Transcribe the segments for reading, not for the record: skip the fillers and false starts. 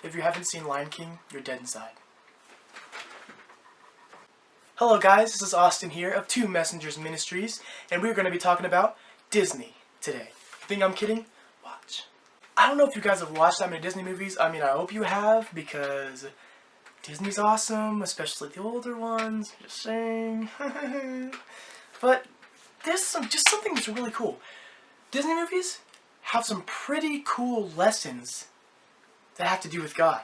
If you haven't seen Lion King, you're dead inside. Hello guys, this is Austin here of Two Messengers Ministries, and we're going to be talking about Disney today. Think I'm kidding? Watch. I don't know if you guys have watched that many Disney movies. I mean, I hope you have, because Disney's awesome, especially the older ones. Just saying. But there's something that's really cool. Disney movies have some pretty cool lessons that have to do with God.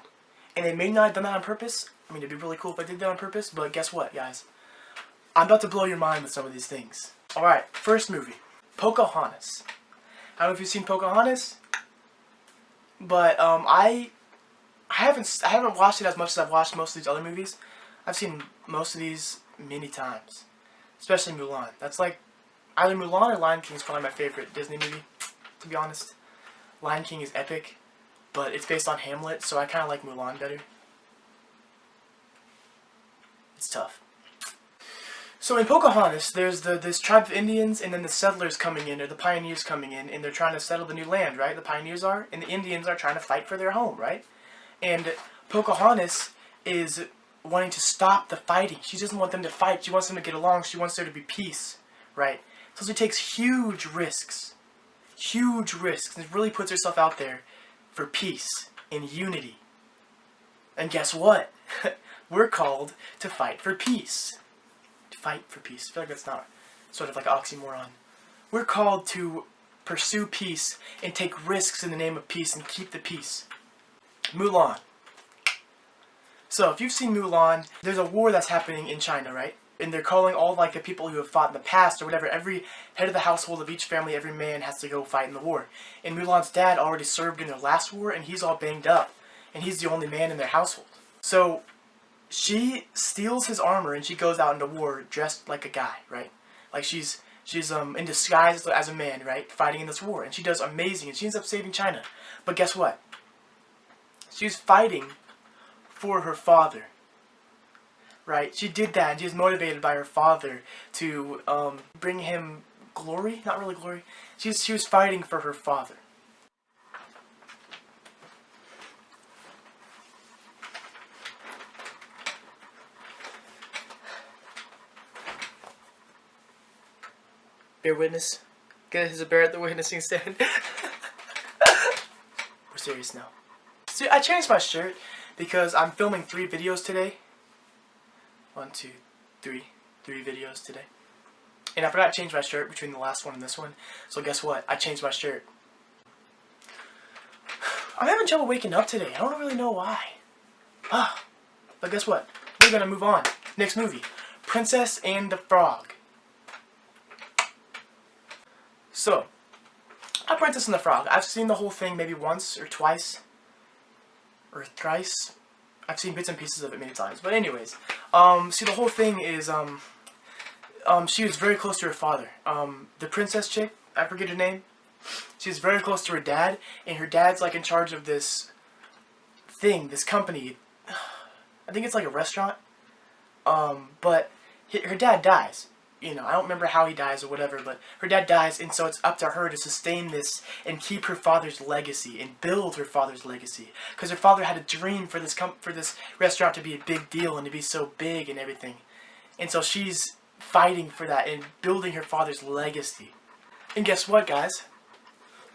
And they may not have done that on purpose. I mean, it'd be really cool if I did that on purpose, but guess what, guys? I'm about to blow your mind with some of these things. Alright, first movie. Pocahontas. I don't know if you've seen Pocahontas, but I haven't watched it as much as I've watched most of these other movies. I've seen most of these many times. Especially Mulan. That's like, either Mulan or Lion King is probably my favorite Disney movie, to be honest. Lion King is epic, but it's based on Hamlet, so I kind of like Mulan better. It's tough. So in Pocahontas, there's this tribe of Indians, and then the settlers coming in, or the pioneers coming in, and they're trying to settle the new land, right? The pioneers are, and the Indians are trying to fight for their home, right? And Pocahontas is wanting to stop the fighting. She doesn't want them to fight. She wants them to get along. She wants there to be peace, right? So she takes huge risks. Huge risks. And really puts herself out there for peace and unity. And guess what? We're called to fight for peace. To fight for peace. I feel like that's not sort of like an oxymoron. We're called to pursue peace and take risks in the name of peace and keep the peace. Mulan. So if you've seen Mulan, there's a war that's happening in China, right? And they're calling all like the people who have fought in the past or whatever. Every head of the household of each family, every man has to go fight in the war. And Mulan's dad already served in their last war, and he's all banged up. And he's the only man in their household. So she steals his armor and she goes out into war dressed like a guy, right? Like she's in disguise as a man, right? Fighting in this war. And she does amazing, and she ends up saving China. But guess what? She's fighting for her father, right? She did that, and she was motivated by her father to bring him glory. Not really glory. She was fighting for her father. Bear witness. There's a bear at the witnessing stand. We're serious now. See, I changed my shirt because I'm filming 3 videos today. 1, 2, 3. 3 videos today. And I forgot to change my shirt between the last one and this one. So guess what? I changed my shirt. I'm having trouble waking up today. I don't really know why. But guess what? We're gonna move on. Next movie. Princess and the Frog. So, A Princess and the Frog. I've seen the whole thing maybe once or twice. Or thrice. I've seen bits and pieces of it many times. But anyways, see, the whole thing is, she was very close to her father. The princess chick, I forget her name, she's very close to her dad, and her dad's like in charge of this thing, this company. I think it's like a restaurant. But her dad dies. You know, I don't remember how he dies or whatever, but her dad dies, and so it's up to her to sustain this and keep her father's legacy and build her father's legacy. Because her father had a dream for this restaurant to be a big deal and to be so big and everything. And so she's fighting for that and building her father's legacy. And guess what, guys?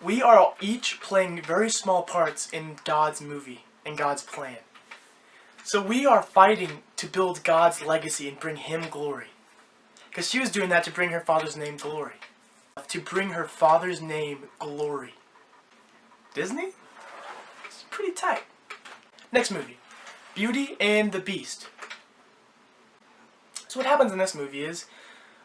We are each playing very small parts in God's movie and God's plan. So we are fighting to build God's legacy and bring Him glory. Because she was doing that to bring her father's name glory. To bring her father's name glory. Disney? It's pretty tight. Next movie. Beauty and the Beast. So what happens in this movie is,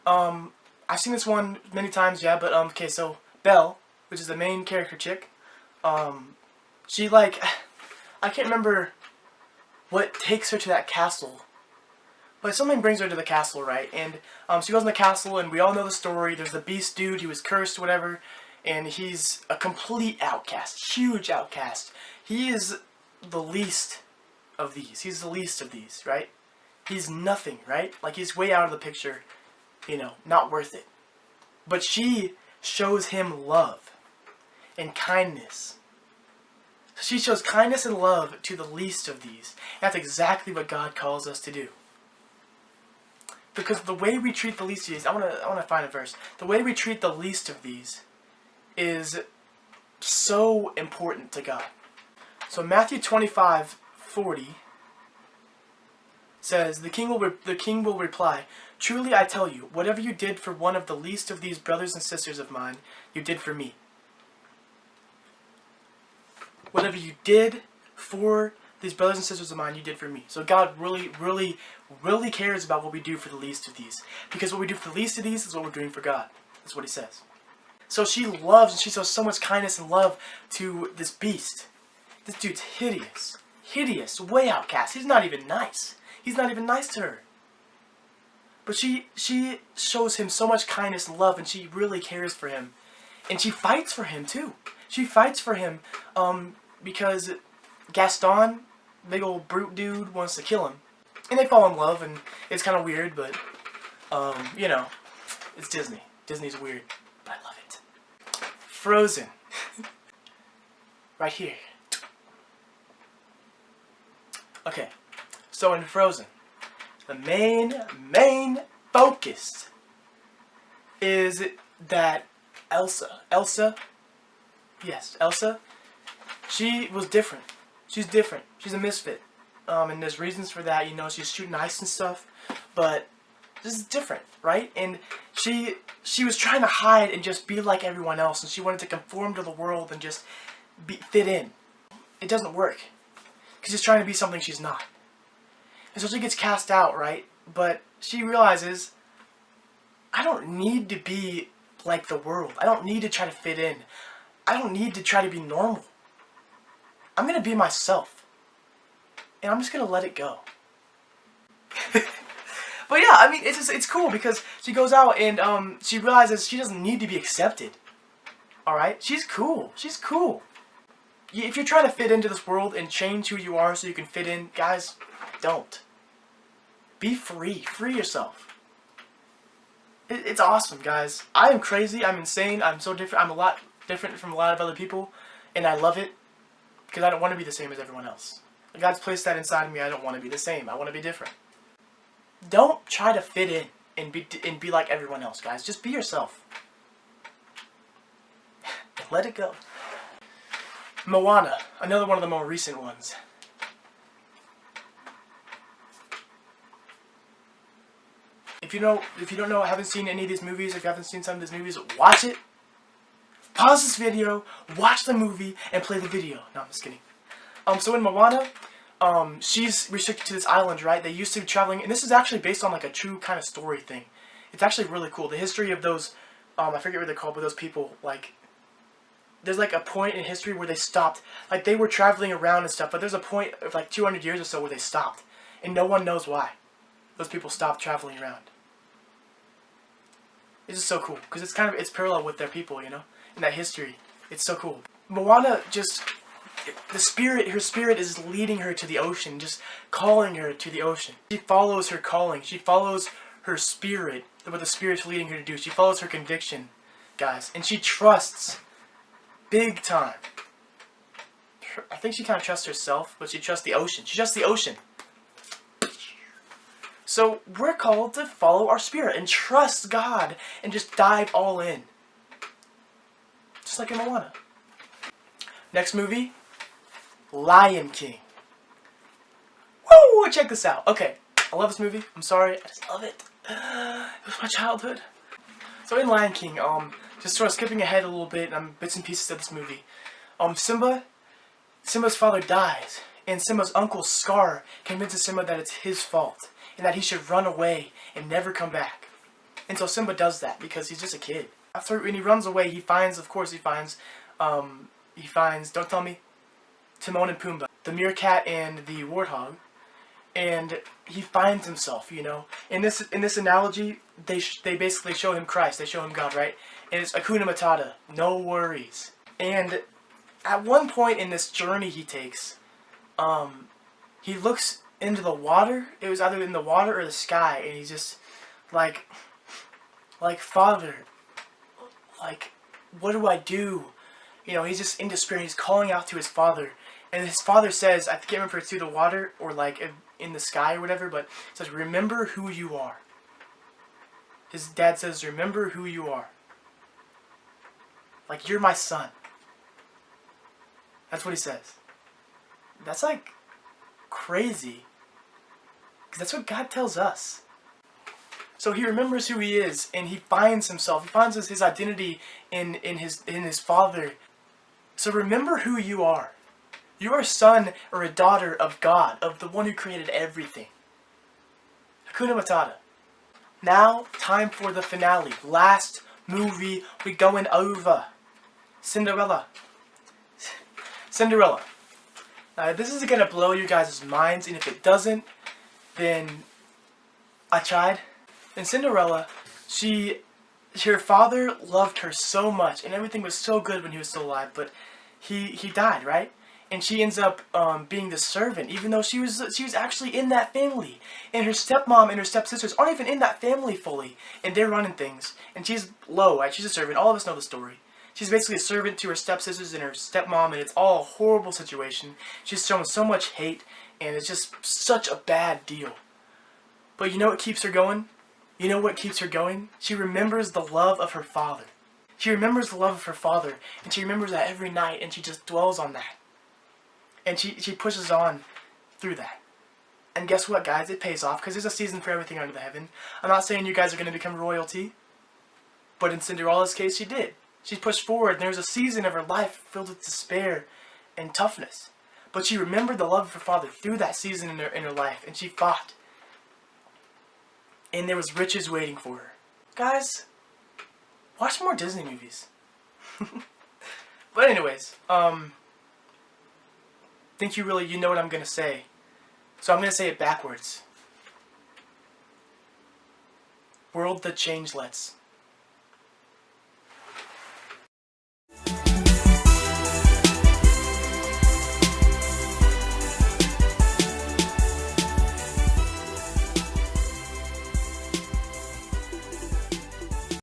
I've seen this one many times, yeah, but, okay, so Belle, which is the main character chick, she, like, I can't remember what takes her to that castle. But something brings her to the castle, right? And she goes in the castle, and we all know the story. There's the beast dude, he was cursed, whatever. And he's a complete outcast. Huge outcast. He is the least of these. He's the least of these, right? He's nothing, right? Like, he's way out of the picture. You know, not worth it. But she shows him love and kindness. She shows kindness and love to the least of these. That's exactly what God calls us to do. Because the way we treat the least of these, I want to find a verse. The way we treat the least of these is so important to God. So Matthew 25:40 says, the king will reply, "Truly I tell you, whatever you did for one of the least of these brothers and sisters of mine, you did for me." Whatever you did for these brothers and sisters of mine, you did for me. So God really, really, really cares about what we do for the least of these. Because what we do for the least of these is what we're doing for God. That's what he says. So she loves and she shows so much kindness and love to this beast. This dude's hideous. Hideous. Way outcast. He's not even nice. He's not even nice to her. But she shows him so much kindness and love, and she really cares for him. And she fights for him too. She fights for him because Gaston, big old brute dude, wants to kill him. And they fall in love, and it's kind of weird, but, you know, it's Disney. Disney's weird, but I love it. Frozen. Right here. Okay, so in Frozen, the main focus is that Elsa, she was different. She's different. She's a misfit. And there's reasons for that, you know, she's shooting ice and stuff, but this is different, right? And she was trying to hide and just be like everyone else, and she wanted to conform to the world and just fit in. It doesn't work, because she's trying to be something she's not. And so she gets cast out, right? But she realizes, I don't need to be like the world. I don't need to try to fit in. I don't need to try to be normal. I'm going to be myself. And I'm just going to let it go. But yeah, I mean, it's cool because she goes out and she realizes she doesn't need to be accepted. Alright? She's cool. She's cool. If you're trying to fit into this world and change who you are so you can fit in, guys, don't. Be free. Free yourself. It's awesome, guys. I am crazy. I'm insane. I'm so different. I'm a lot different from a lot of other people. And I love it. Because I don't want to be the same as everyone else. God's placed that inside of me. I don't want to be the same. I want to be different. Don't try to fit in and be like everyone else, guys. Just be yourself. Let it go. Moana, another one of the more recent ones. If you don't know, haven't seen any of these movies, if you haven't seen some of these movies, watch it. Pause this video, watch the movie, and play the video. No, I'm just kidding. So in Moana, she's restricted to this island, right? They used to be traveling, and this is actually based on like a true kind of story thing. It's actually really cool. The history of those, I forget what they're called, but those people, like, there's like a point in history where they stopped. Like, they were traveling around and stuff, but there's a point of like 200 years or so where they stopped. And no one knows why those people stopped traveling around. It's just so cool, because it's parallel with their people, you know, in that history. It's so cool. Moana just, her spirit is leading her to the ocean, just calling her to the ocean. She follows her calling. She follows her spirit, what the spirit's leading her to do. She follows her conviction, guys, and she trusts big time. I think she kind of trusts herself, but she trusts the ocean. She trusts the ocean. So we're called to follow our spirit and trust God and just dive all in. Just like in Moana. Next movie, Lion King. Woo! Check this out. Okay, I love this movie. I'm sorry, I just love it. It was my childhood. So in Lion King, just sort of skipping ahead a little bit, bits and pieces of this movie. Simba's father dies, and Simba's uncle Scar convinces Simba that it's his fault, and that he should run away and never come back. And so Simba does that because he's just a kid. After, when he runs away, he finds, don't tell me, Timon and Pumbaa, the meerkat and the warthog, and he finds himself, you know. In this analogy, they basically show him Christ, they show him God, right? And it's Hakuna Matata, no worries. And at one point in this journey he takes, he looks into the water. It was either in the water or the sky, and he's just like, Father, like, what do I do? You know, he's just in despair. He's calling out to his father, And his father says, I can't remember if it's through the water or like in the sky or whatever, but it says, remember who you are. His dad says, remember who you are. Like, you're my son. That's what he says. That's like crazy. Because that's what God tells us. So he remembers who he is, and he finds himself. He finds his identity in his father. So remember who you are. You are a son or a daughter of God, of the one who created everything. Hakuna Matata. Now, time for the finale. Last movie we going over. Cinderella. Cinderella. Now, this is going to blow you guys' minds, and if it doesn't, then I tried. In Cinderella, her father loved her so much, and everything was so good when he was still alive, but he died, right? And she ends up being the servant, even though she was actually in that family. And her stepmom and her stepsisters aren't even in that family fully, and they're running things. And she's low, right? She's a servant. All of us know the story. She's basically a servant to her stepsisters and her stepmom, and it's all a horrible situation. She's shown so much hate, and it's just such a bad deal. But you know what keeps her going? You know what keeps her going? She remembers the love of her father. She remembers the love of her father, and she remembers that every night, and she just dwells on that. And she pushes on through that. And guess what, guys? It pays off, because there's a season for everything under the heaven. I'm not saying you guys are going to become royalty, but in Cinderella's case, she did. She pushed forward, and there was a season of her life filled with despair and toughness. But she remembered the love of her father through that season in her life, and she fought. And there was riches waiting for her. Guys, watch more Disney movies. But anyways, think you know what I'm going to say. So I'm going to say it backwards. World that changelets.